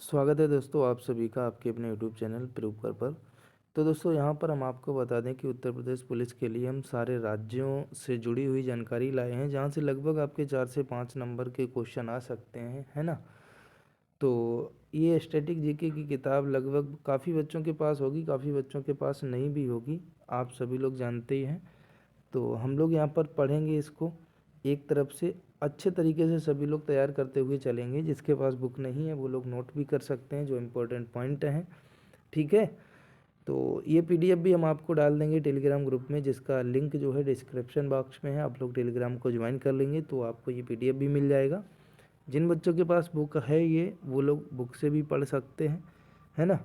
स्वागत है दोस्तों आप सभी का आपके अपने यूट्यूब चैनल प्रूकर पर। तो दोस्तों यहाँ पर हम आपको बता दें कि उत्तर प्रदेश पुलिस के लिए हम सारे राज्यों से जुड़ी हुई जानकारी लाए हैं, जहाँ से लगभग आपके 4 से 5 नंबर के क्वेश्चन आ सकते हैं, है ना। तो ये स्टैटिक जीके की किताब लगभग काफ़ी बच्चों के पास होगी, काफ़ी बच्चों के पास नहीं भी होगी, आप सभी लोग जानते ही हैं। तो हम लोग यहाँ पर पढ़ेंगे इसको एक तरफ से अच्छे तरीके से, सभी लोग तैयार करते हुए चलेंगे। जिसके पास बुक नहीं है वो लोग नोट भी कर सकते हैं जो इम्पोर्टेंट पॉइंट हैं, ठीक है। तो ये पीडीएफ भी हम आपको डाल देंगे टेलीग्राम ग्रुप में, जिसका लिंक जो है डिस्क्रिप्शन बॉक्स में है। आप लोग टेलीग्राम को ज्वाइन कर लेंगे तो आपको ये पीडीएफ भी मिल जाएगा। जिन बच्चों के पास बुक है ये वो लोग बुक से भी पढ़ सकते हैं, है ना।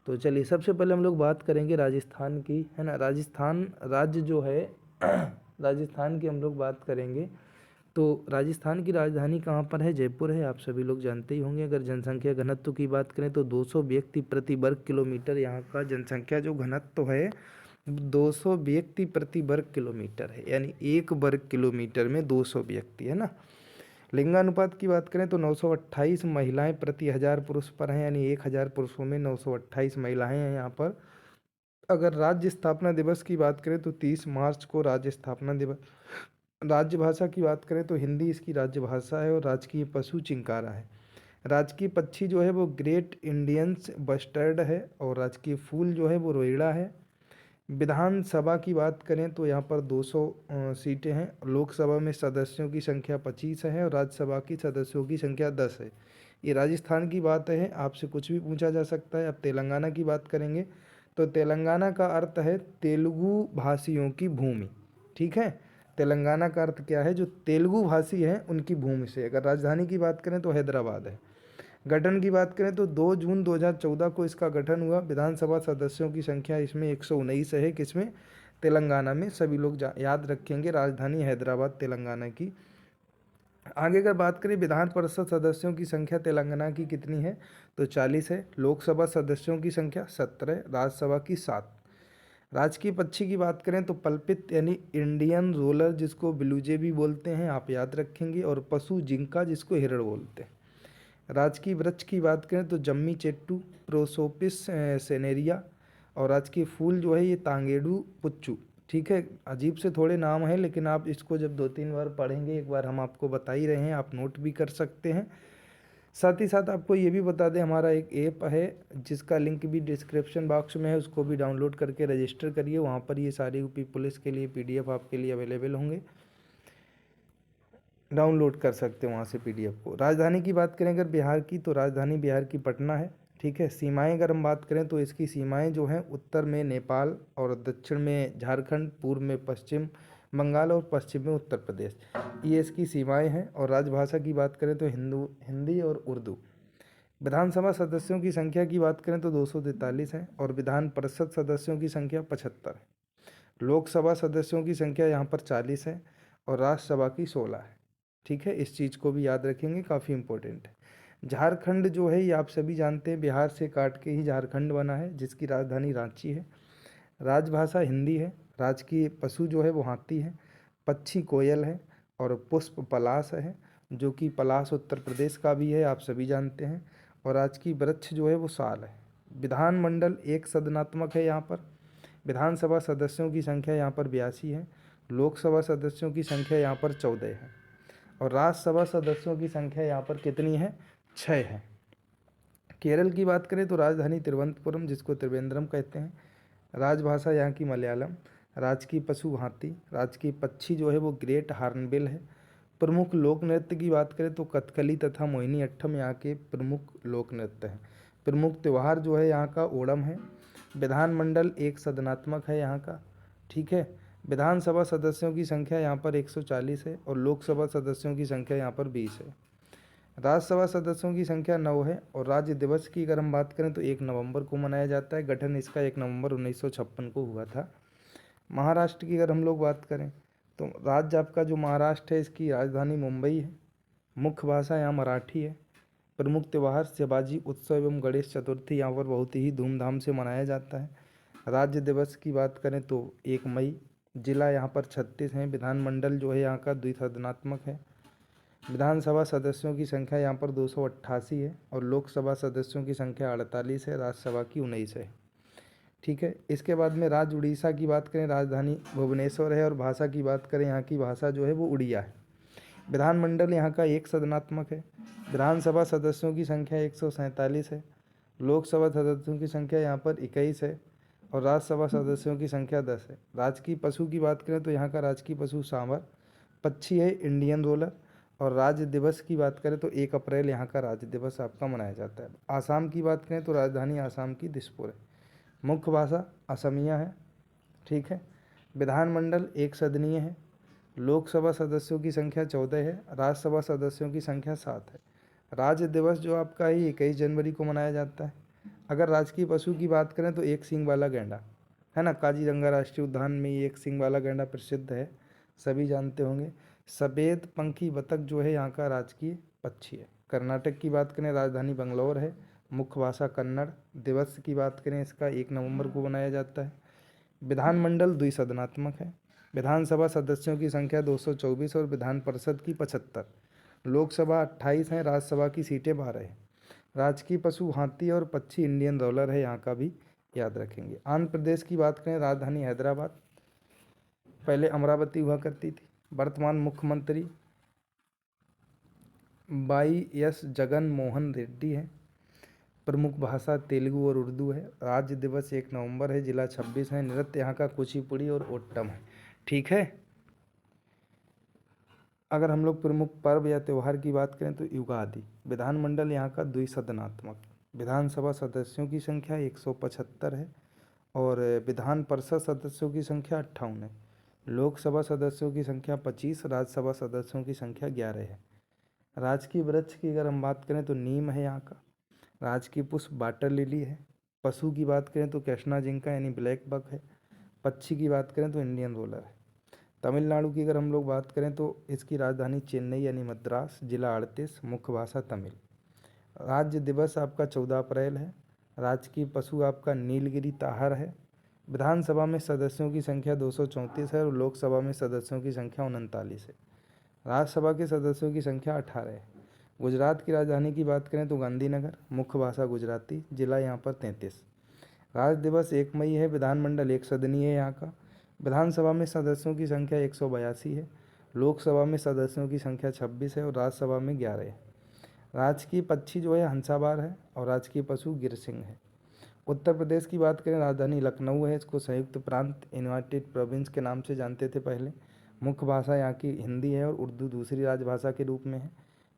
तो चलिए सबसे पहले हम लोग बात करेंगे राजस्थान की, है ना। राजस्थान राज्य जो है राजस्थान की हम लोग बात करेंगे। तो राजस्थान की राजधानी कहाँ पर है? जयपुर है, आप सभी लोग जानते ही होंगे। अगर जनसंख्या घनत्व की बात करें तो 200 व्यक्ति प्रति वर्ग किलोमीटर यहाँ का जनसंख्या जो घनत्व है 200 व्यक्ति प्रति वर्ग किलोमीटर है, यानी एक वर्ग किलोमीटर में 200 व्यक्ति, है ना। लिंगानुपात की बात करें तो 928 महिलाएं प्रति 1000 पुरुष पर हैं, यानी 1000 पुरुषों में 928 महिलाएं हैं यहाँ पर। अगर राज्य स्थापना दिवस की बात करें तो 30 मार्च को राज्य स्थापना दिवस। राजभाषा की बात करें तो हिंदी इसकी राजभाषा है और राजकीय पशु चिंकारा है। राजकीय पक्षी जो है वो ग्रेट इंडियंस बस्टर्ड है और राजकीय फूल जो है वो रोइड़ा है। विधानसभा की बात करें तो यहाँ पर 200 सीटें हैं। लोकसभा में सदस्यों की संख्या 25 है और राज्यसभा की सदस्यों की संख्या 10 है। ये राजस्थान की बात है, आपसे कुछ भी पूछा जा सकता है। अब तेलंगाना की बात करेंगे तो तेलंगाना का अर्थ है तेलुगु भाषियों की भूमि, ठीक है। तेलंगाना का अर्थ क्या है? जो तेलुगु भाषी हैं उनकी भूमि से। अगर राजधानी की बात करें तो हैदराबाद है। गठन की बात करें तो 2 जून 2014 को इसका गठन हुआ। विधानसभा सदस्यों की संख्या इसमें 119 है। किसमें? तेलंगाना में। सभी लोग याद रखेंगे, राजधानी हैदराबाद तेलंगाना की। आगे अगर बात करें विधान परिषद सदस्यों की संख्या तेलंगाना की कितनी है तो 40 है। लोकसभा सदस्यों की संख्या 17, राज्यसभा की 7। राजकीय पक्षी की बात करें तो पल्पित यानी इंडियन रोलर, जिसको ब्लूजे भी बोलते हैं, आप याद रखेंगे, और पशु जिंका, जिसको हिरण बोलते हैं। राजकीय वृक्ष की बात करें तो जम्मी चेट्टू, प्रोसोपिस सेनेरिया, और राजकीय फूल जो है ये तांगेडू पुच्चू, ठीक है। अजीब से थोड़े नाम हैं लेकिन आप इसको जब 2-3 बार पढ़ेंगे, एक बार हम आपको बता ही रहे हैं, आप नोट भी कर सकते हैं। साथ ही साथ आपको ये भी बता दें, हमारा एक ऐप है जिसका लिंक भी डिस्क्रिप्शन बॉक्स में है, उसको भी डाउनलोड करके रजिस्टर करिए। वहाँ पर ये सारी यूपी पुलिस के लिए पीडीएफ आपके लिए अवेलेबल होंगे, डाउनलोड कर सकते हैं वहाँ से पीडीएफ को। राजधानी की बात करें अगर बिहार की तो राजधानी बिहार की पटना है, ठीक है। सीमाएं अगर हम बात करें तो इसकी सीमाएं जो हैं उत्तर में नेपाल और दक्षिण में झारखंड, पूर्व में पश्चिम बंगाल और पश्चिम में उत्तर प्रदेश, ये इसकी सीमाएं हैं। और राजभाषा की बात करें तो हिंदी और उर्दू। विधानसभा सदस्यों की संख्या की बात करें तो 243 है और विधान परिषद सदस्यों की संख्या 75 है। लोकसभा सदस्यों की संख्या यहाँ पर 40 है और राज्यसभा की 16 है, ठीक है। इस चीज़ को भी याद रखेंगे, काफ़ी इंपॉर्टेंट है। झारखंड जो है ये आप सभी जानते हैं, बिहार से काट के ही झारखंड बना है, जिसकी राजधानी रांची है। राजभाषा हिंदी है। राजकीय पशु जो है वो हाथी है। पक्षी कोयल है और पुष्प पलाश है, जो कि पलाश उत्तर प्रदेश का भी है, आप सभी जानते हैं। और राजकीय वृक्ष जो है वो साल है। विधानमंडल एक सदनात्मक है यहाँ पर। विधानसभा सदस्यों की संख्या यहाँ पर 82 है। लोकसभा सदस्यों की संख्या यहाँ पर 14 है और राज्यसभा सदस्यों की संख्या यहाँ पर कितनी है? 6 है। केरल की बात करें तो राजधानी तिरुवनंतपुरम, जिसको त्रिवेंद्रम कहते हैं। राजभाषा यहाँ की मलयालम। राजकीय पशु हाथी। राजकीय पक्षी जो है वो ग्रेट हॉर्नबिल है। प्रमुख लोक नृत्य की बात करें तो कथकली तथा मोहिनी अट्टम यहाँ के प्रमुख लोक नृत्य हैं। प्रमुख त्यौहार जो है यहाँ का ओणम है। विधानमंडल एक सदनात्मक है यहाँ का, ठीक है। विधानसभा सदस्यों की संख्या यहाँ पर 140 है और लोकसभा सदस्यों की संख्या यहाँ पर 20 है। राज्यसभा सदस्यों की संख्या 9 है और राज्य दिवस की अगर हम बात करें तो 1 नवंबर को मनाया जाता है। गठन इसका 1 नवंबर 1956 को हुआ था। महाराष्ट्र की अगर हम लोग बात करें तो राज्य आपका जो महाराष्ट्र है इसकी राजधानी मुंबई है। मुख्य भाषा यहाँ मराठी है। प्रमुख त्यौहार शिवाजी उत्सव एवं गणेश चतुर्थी यहाँ पर बहुत ही धूमधाम से मनाया जाता है। राज्य दिवस की बात करें तो 1 मई। जिला यहाँ पर 36 हैं। विधानमंडल जो है यहाँ का द्विसदनात्मक है। विधानसभा सदस्यों की संख्या यहाँ पर 288 है और लोकसभा सदस्यों की संख्या 48 है, राज्यसभा की 19 है। ठीक है। इसके बाद में राज्य उड़ीसा की बात करें, राजधानी भुवनेश्वर है और भाषा की बात करें, यहाँ की भाषा जो है वो उड़िया है। विधानमंडल यहाँ का एक सदनात्मक है। विधानसभा सदस्यों की संख्या 147 है। लोकसभा सदस्यों की संख्या यहाँ पर 21 है और राज्यसभा सदस्यों की संख्या 10 है। राजकीय पशु की बात करें तो यहाँ का राजकीय पशु सांभर, पक्षी है इंडियन रोलर। और राज्य दिवस की बात करें तो 1 अप्रैल यहाँ का राज्य दिवस आपका मनाया जाता है। आसाम की बात करें तो राजधानी आसाम की दिसपुर है। मुख्य भाषा असमिया है। ठीक है। विधानमंडल एक सदनीय है। लोकसभा सदस्यों की संख्या 14 है, राज्यसभा सदस्यों की संख्या 7 है। राज्य दिवस जो आपका है 21 जनवरी को मनाया जाता है। अगर राजकीय पशु की बात करें तो एक सींग वाला गैंडा है ना, काजीरंगा राष्ट्रीय उद्यान में ये एक सींग वाला गैंडा प्रसिद्ध है, सभी जानते होंगे। सफ़ेद पंखी बतख जो है यहाँ का राजकीय पक्षी है। कर्नाटक की बात करें, राजधानी बंगलौर है, मुख्य भाषा कन्नड़। दिवस की बात करें, इसका 1 नवंबर को मनाया जाता है। विधानमंडल द्विसदनात्मक है। विधानसभा सदस्यों की संख्या 224 और विधान परिषद की 75। लोकसभा 28 है, राज्यसभा की सीटें 12 है। राजकीय पशु हाथी और पक्षी इंडियन डॉलर है, यहाँ का भी याद रखेंगे। आंध्र प्रदेश की बात करें, राजधानी हैदराबाद, पहले अमरावती हुआ करती थी। वर्तमान मुख्यमंत्री YS जगन मोहन रेड्डी है। प्रमुख भाषा तेलुगु और उर्दू है। राज्य दिवस 1 नवंबर है। जिला 26 है। नृत्य यहाँ का कुचिपुड़ी और ओट्टम है। ठीक है। अगर हम लोग प्रमुख पर्व या त्यौहार की बात करें तो युगादि। विधानमंडल यहाँ का द्विसदनात्मक। विधानसभा सदस्यों की संख्या 175 है और विधान परिषद सदस्यों की संख्या 58 है। लोकसभा सदस्यों की संख्या 25, राज्यसभा सदस्यों की संख्या 11 है। राजकीय वृक्ष की अगर हम बात करें तो नीम है यहाँ का। राजकीय पुष्प वाटर लिली है। पशु की बात करें तो कृष्णा जिंका यानी ब्लैक बक है। पक्षी की बात करें तो इंडियन रोलर है। तमिलनाडु की अगर हम लोग बात करें तो इसकी राजधानी चेन्नई यानी मद्रास, जिला 38, मुख्य भाषा तमिल। राज्य दिवस आपका 14 अप्रैल है। राजकीय पशु आपका नीलगिरी ताहर है। विधानसभा में सदस्यों की संख्या 234 है और लोकसभा में सदस्यों की संख्या 39 है। राज्यसभा के सदस्यों की संख्या 18 है। गुजरात की राजधानी की बात करें तो गांधीनगर, मुख्य भाषा गुजराती, जिला यहाँ पर 33। राज्य दिवस 1 मई है। विधानमंडल एक सदनीय है यहाँ का। विधानसभा में सदस्यों की संख्या 182 है। लोकसभा में सदस्यों की संख्या 26 है और राज्यसभा में 11 है। राजकीय पक्षी जो है हंसाबार है और राजकीय पशु गिरसिंह है। उत्तर प्रदेश की बात करें, राजधानी लखनऊ है। इसको संयुक्त प्रांत यूनाइटेड प्रोविंस के नाम से जानते थे पहले। मुख्य भाषा यहाँ की हिंदी है और उर्दू दूसरी राजभाषा के रूप में है।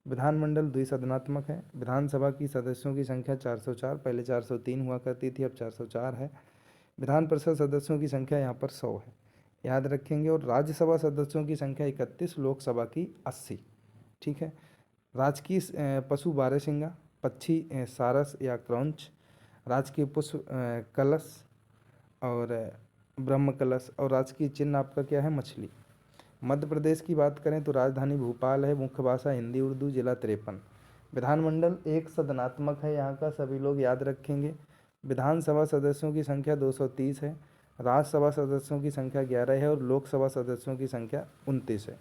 विधानमंडल द्विसदनात्मक है। विधानसभा की सदस्यों की संख्या 404, पहले 403 हुआ करती थी, अब 404 है। विधान परिषद सदस्यों की संख्या यहाँ पर 100 है, याद रखेंगे। और राज्यसभा सदस्यों की संख्या 31, लोकसभा की 80। ठीक है। राजकीय पशु बारहसिंगा, पक्षी सारस या क्रौंच। राजकीय पुष्प कलश और ब्रह्म कलश। और राजकीय चिन्ह आपका क्या है? मछली। मध्य प्रदेश की बात करें तो राजधानी भोपाल है, मुख्य भाषा हिंदी उर्दू, जिला 53। विधानमंडल एक सदनात्मक है, यहाँ का सभी लोग याद रखेंगे। विधानसभा सदस्यों की संख्या 230 है। राज्यसभा सदस्यों की संख्या 11 है और लोकसभा सदस्यों की संख्या 29 है।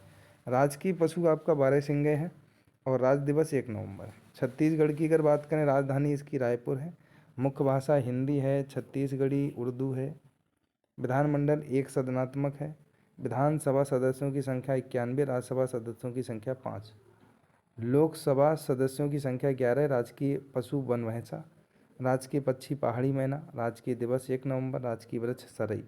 राजकीय पशु आपका बारहसिंगे है और राज्य दिवस 1 नवंबर है। छत्तीसगढ़ की अगर बात करें, राजधानी इसकी रायपुर है, मुख्य भाषा हिंदी है, छत्तीसगढ़ी उर्दू है। विधानमंडल एक सदनात्मक है। विधानसभा सदस्यों की संख्या 91, राज्यसभा सदस्यों की संख्या 5, लोकसभा सदस्यों की संख्या 11। राजकीय पशु वन भैंसा, राजकीय पक्षी पहाड़ी मैना, राजकीय दिवस 1 नवंबर, राजकीय वृक्ष सरई।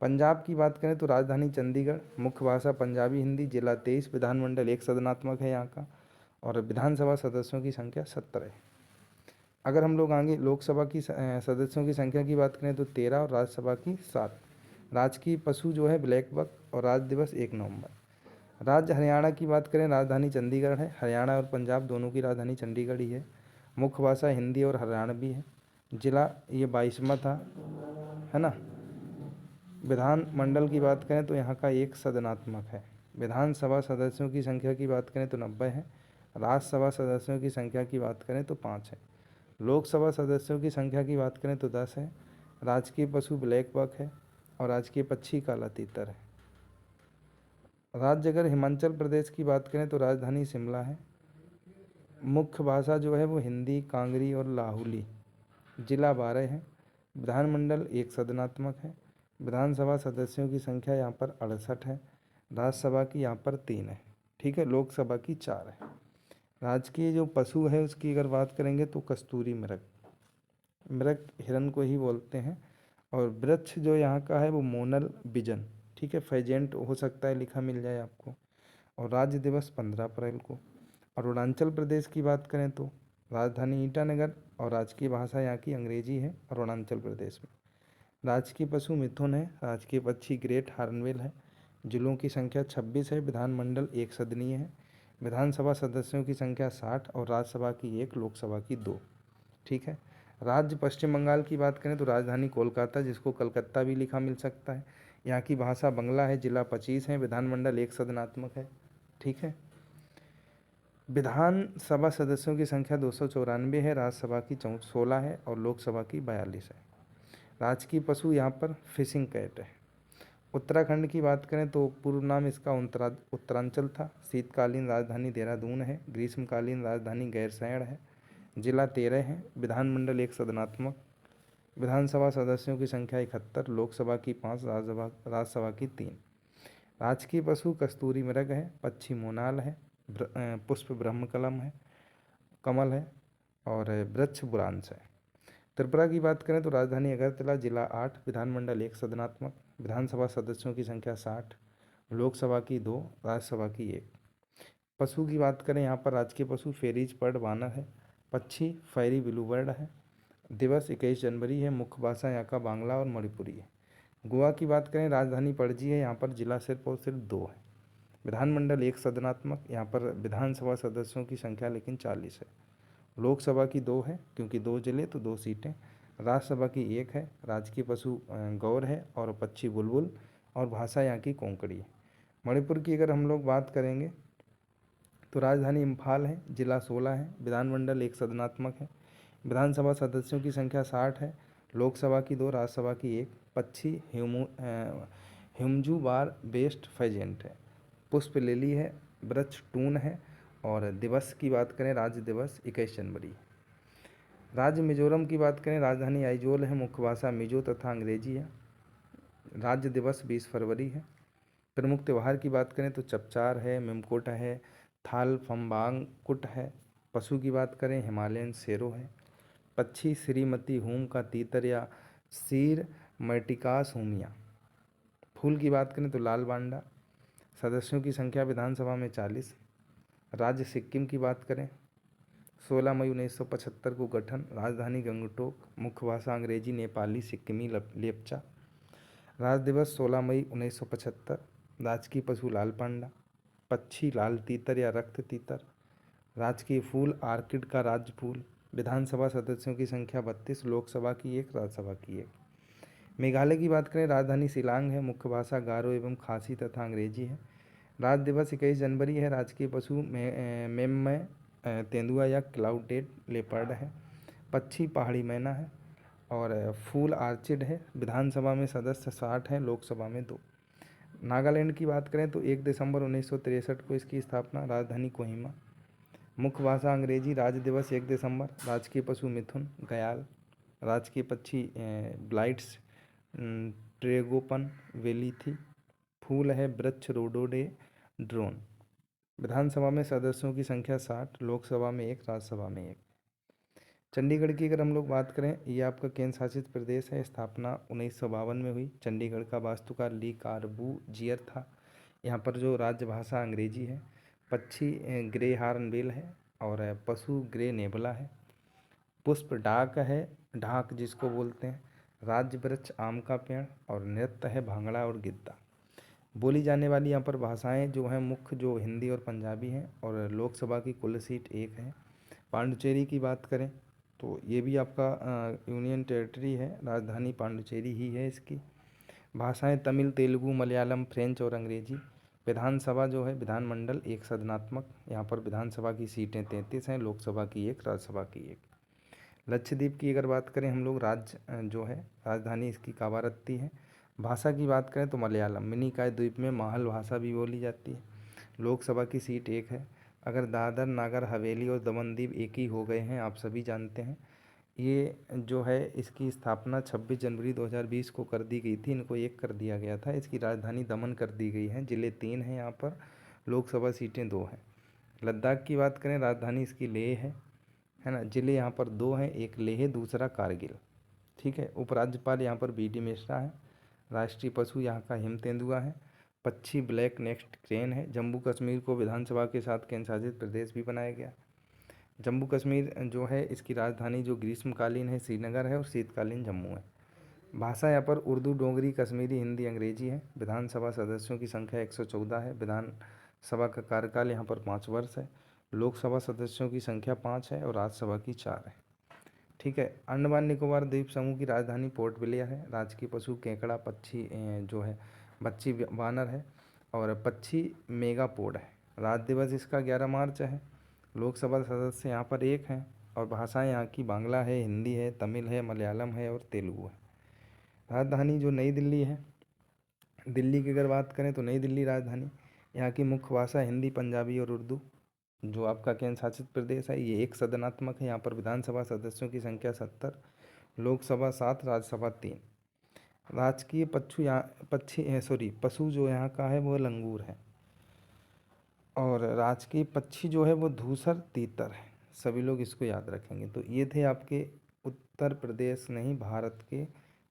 पंजाब की बात करें तो राजधानी चंडीगढ़, मुख्य भाषा पंजाबी हिंदी, जिला 23। विधानमंडल एक सदनात्मक है यहाँ का और विधानसभा सदस्यों की संख्या 17 है। अगर हम लोग आगे लोकसभा की सदस्यों की संख्या की बात करें तो 13 और राज्यसभा की 7। राजकीय पशु जो है ब्लैक बक और राज्य दिवस 1 नवंबर। राज्य हरियाणा की बात करें, राजधानी चंडीगढ़ है। हरियाणा और पंजाब दोनों की राजधानी चंडीगढ़ ही है। मुख्य भाषा हिंदी और हरियाणवी है। जिला ये 22वां था, है ना। विधानमंडल की बात करें तो यहाँ का एक सदनात्मक है। विधानसभा सदस्यों की संख्या की बात करें तो 90 है। राज्यसभा सदस्यों की संख्या की बात करें तो 5 है। लोकसभा सदस्यों की संख्या की बात करें तो 10 है। राजकीय पशु ब्लैक बक है और राजकीय पक्षी काला तीतर है। राज्य अगर हिमाचल प्रदेश की बात करें तो राजधानी शिमला है। मुख्य भाषा जो है वो हिंदी, कांगड़ी और लाहुली। जिला 12 है। विधानमंडल एक सदनात्मक है। विधानसभा सदस्यों की संख्या यहाँ पर 68 है। राज्यसभा की यहाँ पर 3 है। ठीक है, लोकसभा की 4 है। राजकीय जो पशु है उसकी अगर बात करेंगे तो कस्तूरी मृग, मृग हिरन को ही बोलते हैं। और वृक्ष जो यहाँ का है वो मोनल बिजन। ठीक है, फेजेंट हो सकता है लिखा मिल जाए आपको। और राज्य दिवस 15 अप्रैल को। अरुणाचल प्रदेश की बात करें तो राजधानी ईटानगर और राजकीय भाषा यहाँ की अंग्रेजी है अरुणाचल प्रदेश में। राजकीय पशु मिथुन है। राजकीय पक्षी ग्रेट हार्नबिल है। जिलों की संख्या 26 है। विधानमंडल एक सदनीय है। विधानसभा सदस्यों की संख्या 60 और राज्यसभा की 1, लोकसभा की 2। ठीक है। राज्य पश्चिम बंगाल की बात करें तो राजधानी कोलकाता, जिसको कलकत्ता भी लिखा मिल सकता है। यहाँ की भाषा बंगला है। जिला 25 है। विधानमंडल एक सदनात्मक है। ठीक है। विधानसभा सदस्यों की संख्या 294 है। राज्यसभा की 16 है और लोकसभा की 42 है। राजकीय पशु यहाँ पर फिशिंग कैट है। उत्तराखंड की बात करें तो पूर्व नाम इसका उत्तरांचल था। शीतकालीन राजधानी देहरादून है। ग्रीष्मकालीन राजधानी गैरसैंण है। जिला 13 है। विधानमंडल एक सदनात्मक। विधानसभा सदस्यों की संख्या 71, लोकसभा की 5, राज्यसभा की 3। राजकीय पशु कस्तूरी मृग है। पक्षी मोनाल है। पुष्प ब्रह्मकमल है, कमल है। और वृक्ष बुरांश है। त्रिपुरा की बात करें तो राजधानी अगरतला, जिला 8, विधानमंडल एक सदनात्मक। विधानसभा सदस्यों की संख्या 60, लोकसभा की 2, राज्यसभा की 1। पशु की बात करें यहाँ पर राजकीय पशु फेरीज पर्ड वानर है। पक्षी फैरी ब्लू बर्ड है। दिवस 21 जनवरी है। मुख्य भाषा यहाँ का बांग्ला और मणिपुरी है। गोवा की बात करें राजधानी पणजी है। यहाँ पर जिला सिर्फ और सिर्फ 2 है। विधानमंडल एक सदनात्मक। यहाँ पर विधानसभा सदस्यों की संख्या लेकिन 40 है। लोकसभा की 2 है, क्योंकि 2 जिले तो 2 सीटें। राज्यसभा की 1 है। राजकीय पशु गौर है और पक्षी बुलबुल, और भाषा यहाँ की कोंकणी है। मणिपुर की अगर हम लोग बात करेंगे तो राजधानी इम्फाल है। जिला 16 है। विधानमंडल एक सदनात्मक है। विधानसभा सदस्यों की संख्या 60 है। लोकसभा की 2, राज्यसभा की 1। पक्षी ह्यूमजू बार बेस्ट फेजेंट है। पुष्प लिली है। वृक्ष टून है। और दिवस की बात करें, राज्य दिवस 21 जनवरी। राज्य मिजोरम की बात करें, राजधानी आइजोल है। मुख्य भाषा मिजो तथा अंग्रेजी है। राज्य दिवस 20 फरवरी है। प्रमुख त्यौहार की बात करें तो चपचार है, मिमकोट है, थाल फम्बांगकुट है। पशु की बात करें हिमालयन शेरो है। पक्षी श्रीमती हूम का तीतर या सीर मर्टिकास हुमिया। फूल की बात करें तो लाल बांडा। सदस्यों की संख्या विधानसभा में 40। राज्य सिक्किम की बात करें 16 मई 1975 को गठन। राजधानी गंगटोक। मुख्य भाषा अंग्रेजी, नेपाली, सिक्किमी, लेप्चा। राज्य दिवस 16 मई 1975। राजकीय पशु लाल पांडा। पक्षी लाल तीतर या रक्त तीतर। राजकीय फूल आर्किड का राज्य फूल। विधानसभा सदस्यों की संख्या 32, लोकसभा की 1, राज्यसभा की 1। मेघालय की बात करें राजधानी शिलांग है। मुख्य भाषा गारो एवं खासी तथा अंग्रेजी है। राज्य दिवस 21 जनवरी है। राजकीय पशु मेममय, तेंदुआ या क्लाउडेड लेपर्ड है। पक्षी पहाड़ी मैना है। और फूल आर्चिड है। विधानसभा में सदस्य 60 हैं, लोकसभा में 2। नागालैंड की बात करें तो 1 दिसंबर 1963 को इसकी स्थापना। राजधानी कोहिमा। मुख्य भाषा अंग्रेजी। राज्य दिवस 1 दिसंबर। राजकीय पशु मिथुन, गयाल। राजकीय पक्षी ब्लाइट्स, ट्रेगोपन, वेलीथी। फूल है वृक्ष रोडोडे ड्रोन। विधानसभा में सदस्यों की संख्या 60, लोकसभा में 1, राज्यसभा में 1। चंडीगढ़ की अगर हम लोग बात करें, ये आपका केंद्र शासित प्रदेश है। स्थापना 1952 में हुई। चंडीगढ़ का वास्तुकार ली कार्बूजियर था। यहाँ पर जो राज्य भाषा अंग्रेजी है। पक्षी ग्रे हार्नबिल है और पशु ग्रे नेबला है। पुष्प डाक है, ढाक जिसको बोलते हैं। राज्य वृक्ष आम का पेड़ और नृत्य है भांगड़ा और गिद्दा। बोली जाने वाली यहाँ पर भाषाएं जो हैं मुख्य, जो हिंदी और पंजाबी हैं। और लोकसभा की कुल सीट 1 है। पांडुचेरी की बात करें तो ये भी आपका यूनियन टेरिटरी है। राजधानी पांडुचेरी ही है इसकी। भाषाएं तमिल, तेलुगु, मलयालम, फ्रेंच और अंग्रेजी। विधानसभा जो है विधानमंडल एक सदनात्मक। यहाँ पर विधानसभा की सीटें 33 हैं, लोकसभा की 1, राज्यसभा की 1। लक्षद्वीप की अगर बात करें हम लोग, राज्य जो है राजधानी इसकी कावारत्ती है। भाषा की बात करें तो मलयालम, मिनिकॉय द्वीप में माहल भाषा भी बोली जाती है। लोकसभा की सीट एक है। अगर दादर नागर हवेली और दमन दीव एक ही हो गए हैं, आप सभी जानते हैं। ये जो है इसकी स्थापना 26 जनवरी 2020 को कर दी गई थी, इनको एक कर दिया गया था। इसकी राजधानी दमन कर दी गई है। ज़िले 3 हैं यहाँ पर, लोकसभा सीटें 2 हैं। लद्दाख की बात करें, राजधानी इसकी लेह है ना। ज़िले यहाँ पर 2 हैं, एक लेह दूसरा कारगिल। ठीक है। उपराज्यपाल यहाँ पर BD मिश्रा है। राष्ट्रीय पशु यहाँ का हिम तेंदुआ है। पक्षी ब्लैक नेक्स्ट क्रेन है। जम्मू कश्मीर को विधानसभा के साथ केंद्र शासित प्रदेश भी बनाया गया। जम्मू कश्मीर जो है इसकी राजधानी जो ग्रीष्मकालीन है श्रीनगर है और शीतकालीन जम्मू है। भाषा यहाँ पर उर्दू, डोगरी, कश्मीरी, हिंदी, अंग्रेजी है। विधानसभा सदस्यों की संख्या 114 है। विधानसभा का कार्यकाल यहाँ पर 5 वर्ष है। लोकसभा सदस्यों की संख्या 5 है और राज्यसभा की 4 है। ठीक है। अंडमान निकोबार द्वीप समूह की राजधानी पोर्ट ब्लेयर है। राजकीय पशु केकड़ा, पक्षी जो है बच्ची वानर है और पक्षी मेगापोड है। राज्य दिवस इसका 11 मार्च है। लोकसभा सदस्य यहाँ पर 1 हैं और भाषाएं यहाँ की बांग्ला है, हिंदी है, तमिल है, मलयालम है और तेलुगु है। राजधानी जो नई दिल्ली है, दिल्ली की अगर बात करें तो नई दिल्ली राजधानी, यहाँ की मुख्य भाषा हिंदी, पंजाबी और उर्दू। जो आपका केंद्र शासित प्रदेश है ये एक सदनात्मक है। यहाँ पर विधानसभा सदस्यों की संख्या 70, लोकसभा 7, राज्यसभा 3। राजकीय पशु जो यहाँ का है वो लंगूर है और राजकीय पक्षी जो है वो धूसर तीतर है। सभी लोग इसको याद रखेंगे। तो ये थे आपके उत्तर प्रदेश नहीं, भारत के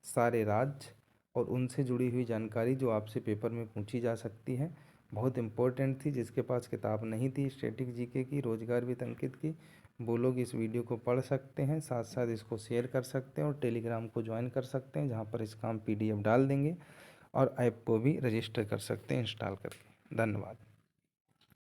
सारे राज्य और उनसे जुड़ी हुई जानकारी जो आपसे पेपर में पूछी जा सकती है। बहुत इम्पोर्टेंट थी। जिसके पास किताब नहीं थी स्टैटिक जीके की, रोजगार वित्त अंकित की, वो लोग इस वीडियो को पढ़ सकते हैं, साथ साथ इसको शेयर कर सकते हैं और टेलीग्राम को ज्वाइन कर सकते हैं, जहाँ पर इसका हम PDF डाल देंगे और ऐप को भी रजिस्टर कर सकते हैं इंस्टॉल करके। धन्यवाद।